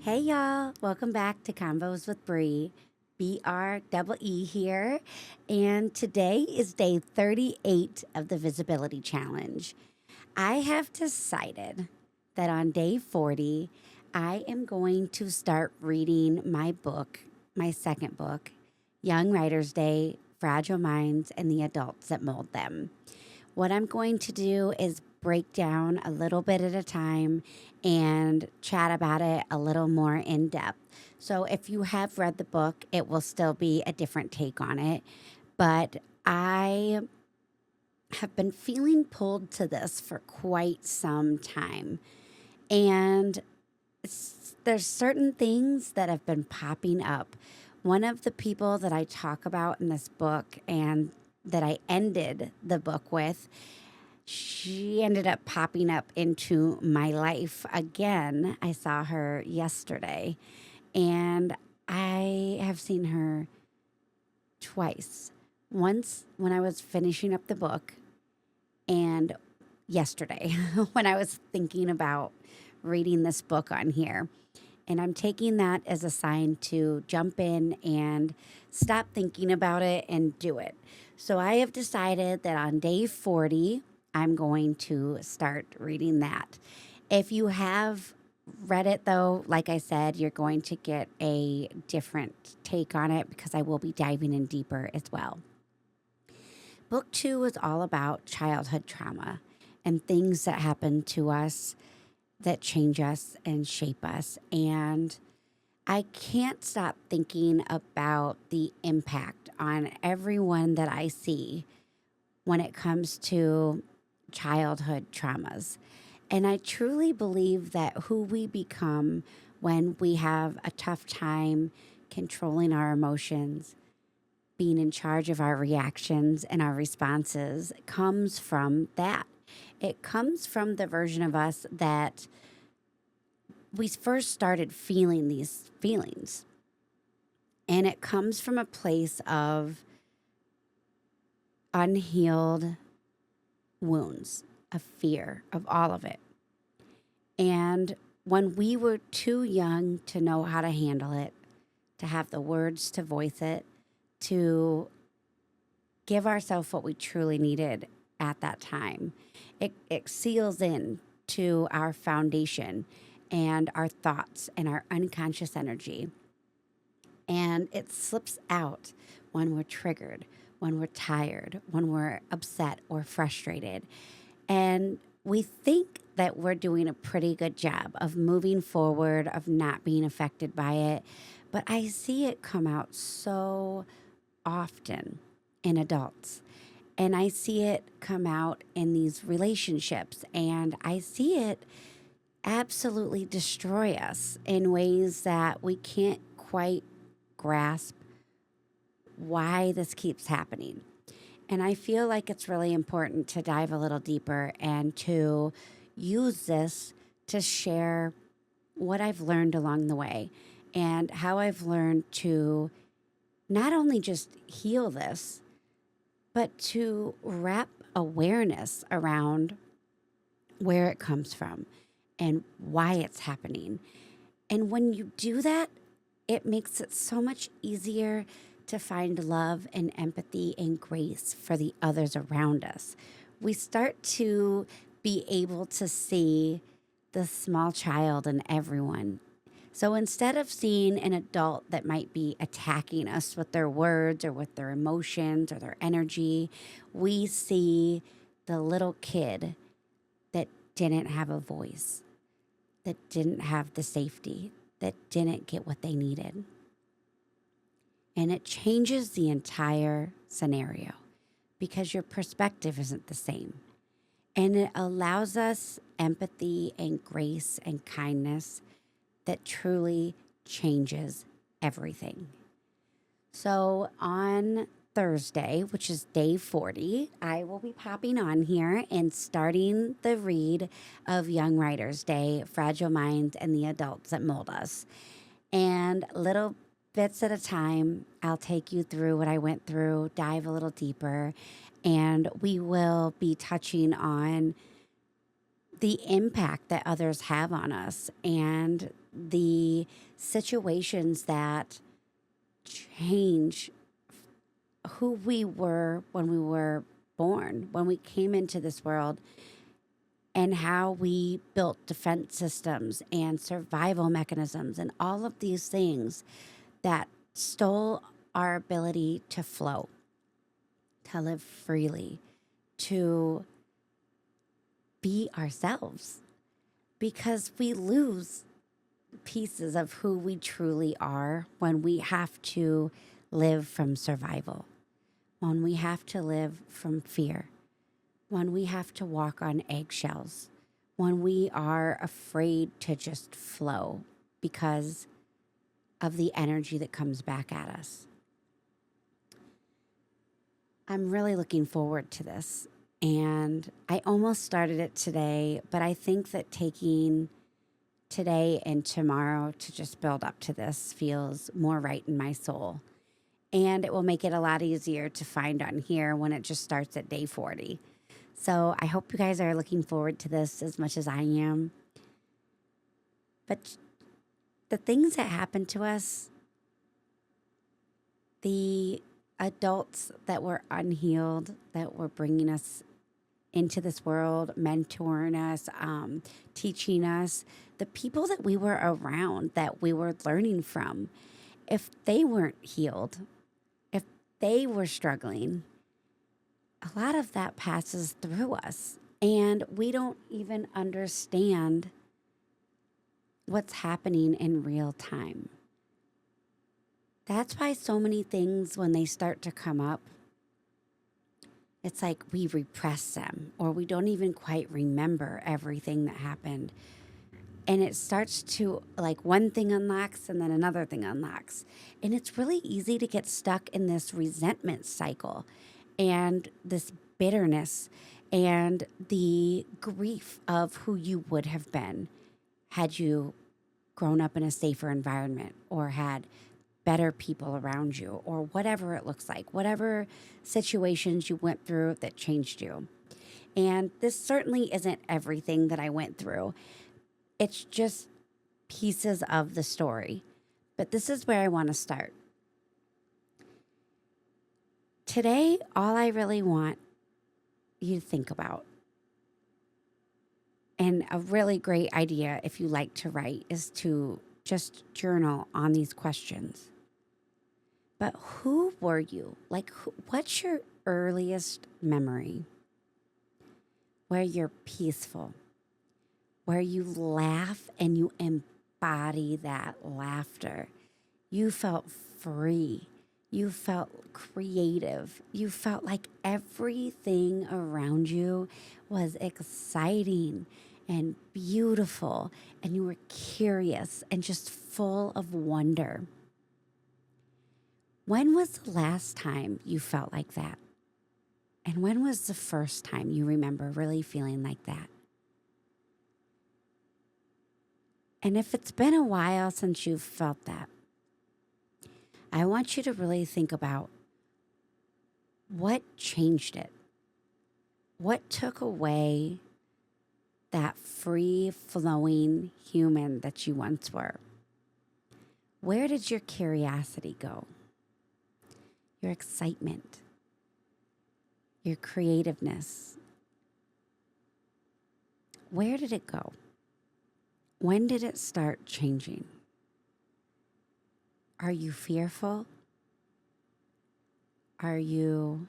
Hey y'all, welcome back to Convos with Bree. BREE here, and today is day 38 of the Visibility Challenge. I have decided that on day 40, I am going to start reading my book, my second book, Young Writers' Day Fragile Minds and the Adults That Mold Them. What I'm going to do is break down a little bit at a time and chat about it a little more in depth. So, if you have read the book, it will still be a different take on it. But I have been feeling pulled to this for quite some time. And there's certain things that have been popping up. One of the people that I talk about in this book and that I ended the book with, she ended up popping up into my life again. I saw her yesterday, and I have seen her twice. Once when I was finishing up the book, and yesterday when I was thinking about reading this book on here. And I'm taking that as a sign to jump in and stop thinking about it and do it. So I have decided that on day 40, I'm going to start reading that. If you have read it, though, like I said, you're going to get a different take on it because I will be diving in deeper as well. Book 2 is all about childhood trauma and things that happen to us that change us and shape us. And I can't stop thinking about the impact on everyone that I see when it comes to childhood traumas. And I truly believe that who we become when we have a tough time controlling our emotions, being in charge of our reactions and our responses, comes from that. It comes from the version of us that we first started feeling these feelings. And it comes from a place of unhealed wounds, of fear, of all of it. And when we were too young to know how to handle it, to have the words to voice it, to give ourselves what we truly needed at that time, it seals in to our foundation and our thoughts and our unconscious energy. And it slips out when we're triggered, when we're tired, when we're upset or frustrated. And we think that we're doing a pretty good job of moving forward, of not being affected by it. But I see it come out so often in adults. And I see it come out in these relationships. And I see it absolutely destroy us in ways that we can't quite grasp why this keeps happening. And I feel like it's really important to dive a little deeper and to use this to share what I've learned along the way and how I've learned to not only just heal this, but to wrap awareness around where it comes from and why it's happening. And when you do that, it makes it so much easier to find love and empathy and grace for the others around us. We start to be able to see the small child in everyone. So instead of seeing an adult that might be attacking us with their words or with their emotions or their energy, we see the little kid that didn't have a voice, that didn't have the safety, that didn't get what they needed. And it changes the entire scenario because your perspective isn't the same. And it allows us empathy and grace and kindness that truly changes everything. So on Thursday, which is day 40, I will be popping on here and starting the read of Young Writers' Day, Fragile Minds and the Adults That Mold Us. And little bits at a time, I'll take you through what I went through, dive a little deeper, and we will be touching on the impact that others have on us and the situations that change who we were when we were born, when we came into this world, and how we built defense systems and survival mechanisms and all of these things that stole our ability to flow, to live freely, to be ourselves, because we lose pieces of who we truly are when we have to live from survival, when we have to live from fear, when we have to walk on eggshells, when we are afraid to just flow because of the energy that comes back at us. I'm really looking forward to this. And I almost started it today, but I think that taking today and tomorrow to just build up to this feels more right in my soul. And it will make it a lot easier to find on here when it just starts at day 40. So I hope you guys are looking forward to this as much as I am. But the things that happen to us, the adults that were unhealed, that were bringing us into this world, mentoring us, teaching us, the people that we were around, that we were learning from, if they weren't healed, if they were struggling, a lot of that passes through us. And we don't even understand what's happening in real time. That's why so many things, when they start to come up, it's like we repress them, or we don't even quite remember everything that happened. And it starts to, like, one thing unlocks and then another thing unlocks. And it's really easy to get stuck in this resentment cycle and this bitterness and the grief of who you would have been had you grown up in a safer environment or had better people around you, or whatever it looks like, whatever situations you went through that changed you. And this certainly isn't everything that I went through. It's just pieces of the story. But this is where I want to start. Today, all I really want you to think about, and a really great idea if you like to write, is to just journal on these questions. But who were you? Like, what's your earliest memory where you're peaceful, where you laugh and you embody that laughter? You felt free. You felt creative. You felt like everything around you was exciting and beautiful, and you were curious and just full of wonder. When was the last time you felt like that? And when was the first time you remember really feeling like that? And if it's been a while since you've felt that, I want you to really think about what changed it. What took away that free-flowing human that you once were? Where did your curiosity go? Your excitement, your creativeness. Where did it go? When did it start changing? Are you fearful? Are you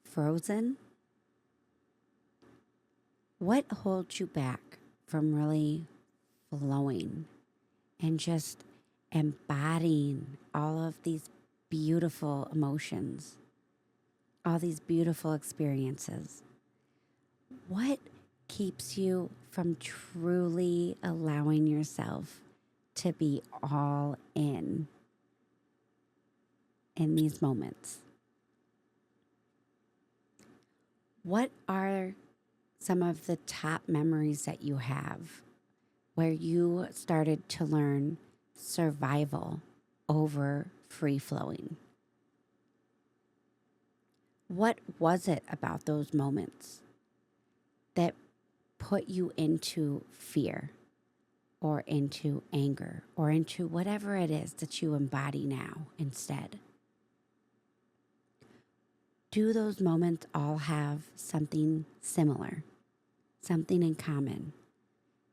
frozen? What holds you back from really flowing and just embodying all of these beautiful emotions, all these beautiful experiences? What keeps you from truly allowing yourself to be all in these moments? What are some of the top memories that you have where you started to learn survival over free flowing? What was it about those moments that put you into fear or into anger or into whatever it is that you embody now instead. Do those moments all have something similar, something in common?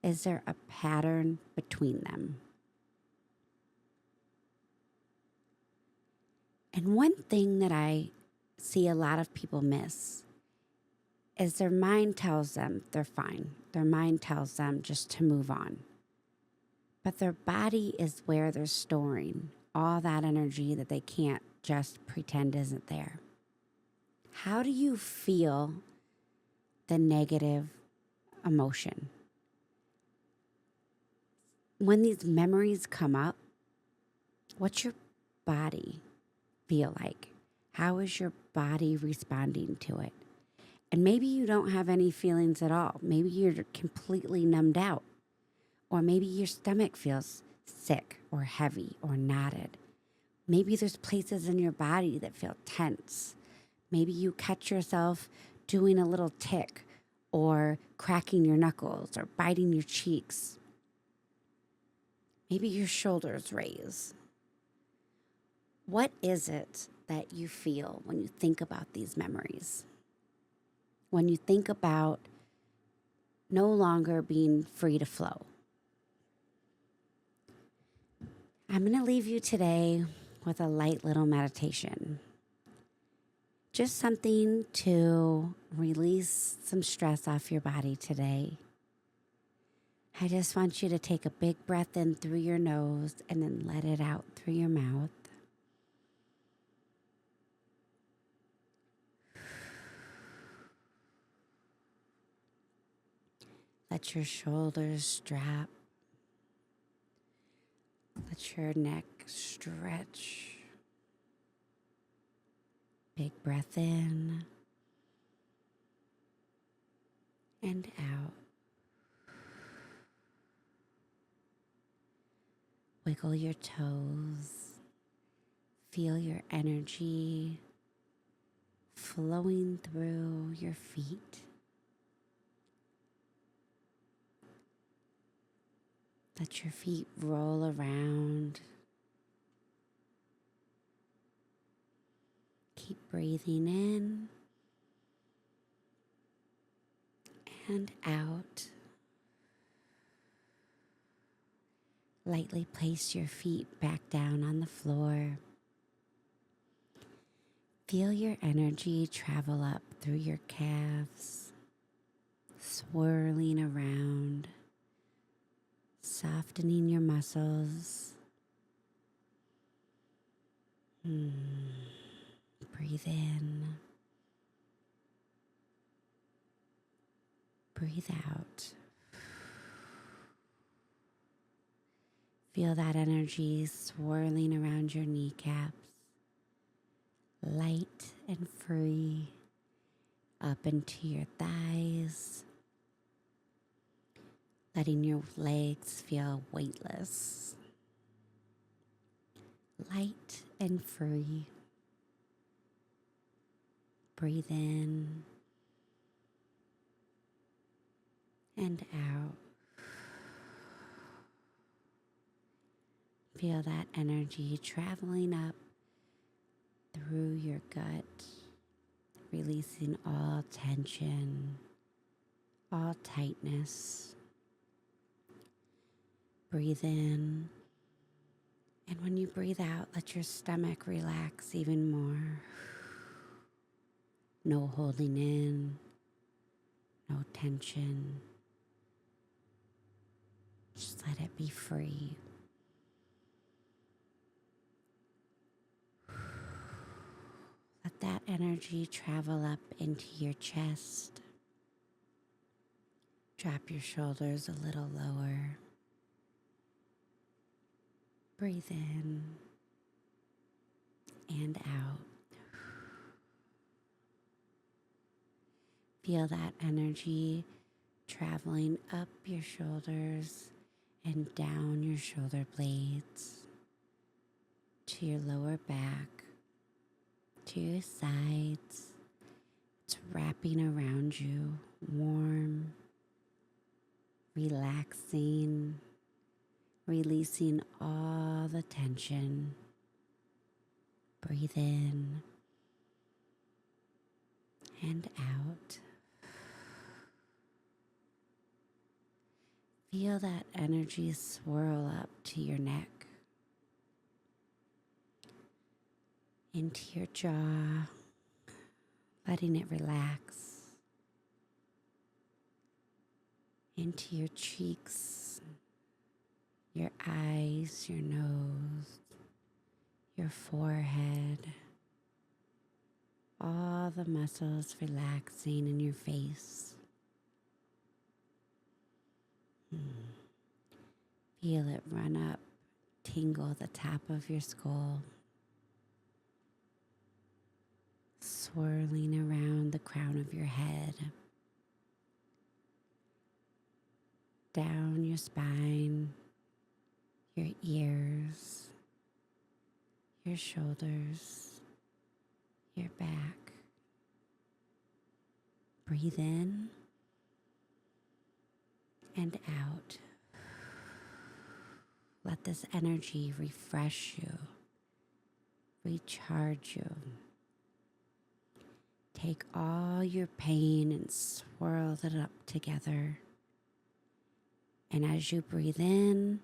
Is there a pattern between them? And one thing that I see a lot of people miss is their mind tells them they're fine. Their mind tells them just to move on. But their body is where they're storing all that energy that they can't just pretend isn't there. How do you feel the negative emotion? When these memories come up, what's your body feel like? How is your body responding to it? And maybe you don't have any feelings at all. Maybe you're completely numbed out. Or maybe your stomach feels sick or heavy or knotted. Maybe there's places in your body that feel tense. Maybe you catch yourself doing a little tick or cracking your knuckles or biting your cheeks. Maybe your shoulders raise. What is it that you feel when you think about these memories? When you think about no longer being free to flow? I'm going to leave you today with a light little meditation. Just something to release some stress off your body today. I just want you to take a big breath in through your nose and then let it out through your mouth. Let your shoulders drop. Let your neck stretch. Big breath in and out. Wiggle your toes. Feel your energy flowing through your feet. Let your feet roll around. Keep breathing in and out. Lightly place your feet back down on the floor. Feel your energy travel up through your calves, swirling around, softening your muscles. Breathe in. Breathe out. Feel that energy swirling around your kneecaps, light and free, up into your thighs, letting your legs feel weightless, light and free. Breathe in and out. Feel that energy traveling up through your gut, releasing all tension, all tightness. Breathe in, and when you breathe out, let your stomach relax even more. No holding in, no tension. Just let it be free. Let that energy travel up into your chest. Drop your shoulders a little lower. Breathe in and out. Feel that energy traveling up your shoulders and down your shoulder blades to your lower back, to your sides. It's wrapping around you, warm, relaxing, releasing all the tension. Breathe in and out. Feel that energy swirl up to your neck, into your jaw, letting it relax, into your cheeks, your eyes, your nose, your forehead, all the muscles relaxing in your face. Feel it run up, tingle the top of your skull, swirling around the crown of your head, down your spine, your ears, your shoulders, your back. Breathe in and out. Let this energy refresh you, recharge you. Take all your pain and swirl it up together. And as you breathe in,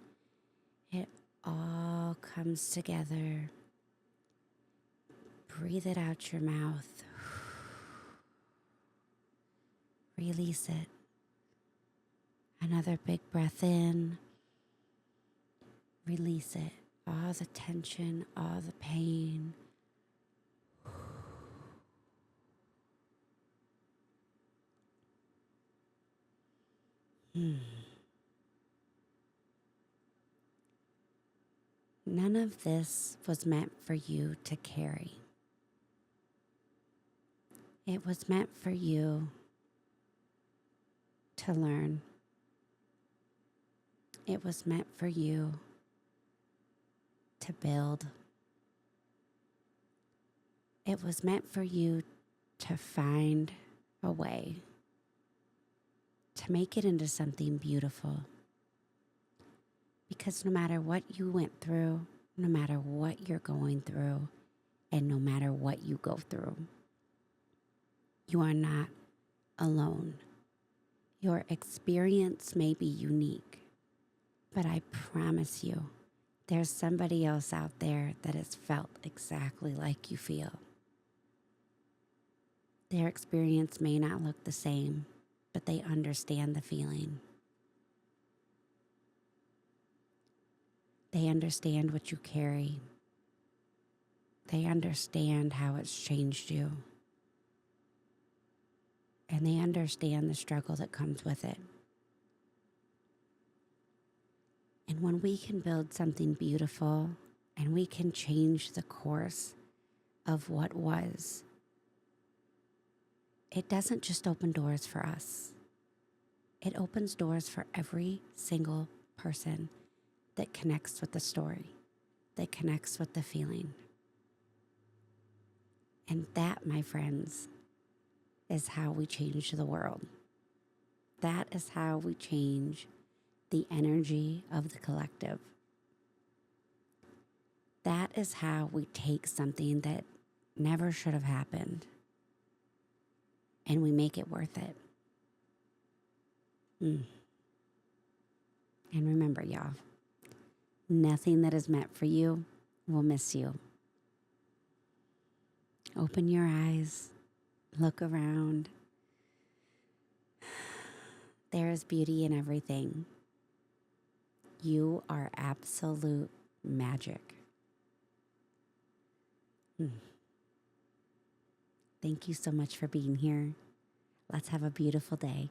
it all comes together. Breathe it out your mouth. Release it. Another big breath in. Release it. All the tension, all the pain. None of this was meant for you to carry. It was meant for you to learn. It was meant for you to build. It was meant for you to find a way to make it into something beautiful. Because no matter what you went through, no matter what you're going through, and no matter what you go through, you are not alone. Your experience may be unique, but I promise you, there's somebody else out there that has felt exactly like you feel. Their experience may not look the same, but they understand the feeling. They understand what you carry. They understand how it's changed you. And they understand the struggle that comes with it. And when we can build something beautiful and we can change the course of what was, it doesn't just open doors for us. It opens doors for every single person that connects with the story, that connects with the feeling. And that, my friends, is how we change the world. That is how we change the energy of the collective. That is how we take something that never should have happened and we make it worth it. And remember, y'all, nothing that is meant for you will miss you. Open your eyes, look around. There is beauty in everything. You are absolute magic. Thank you so much for being here. Let's have a beautiful day.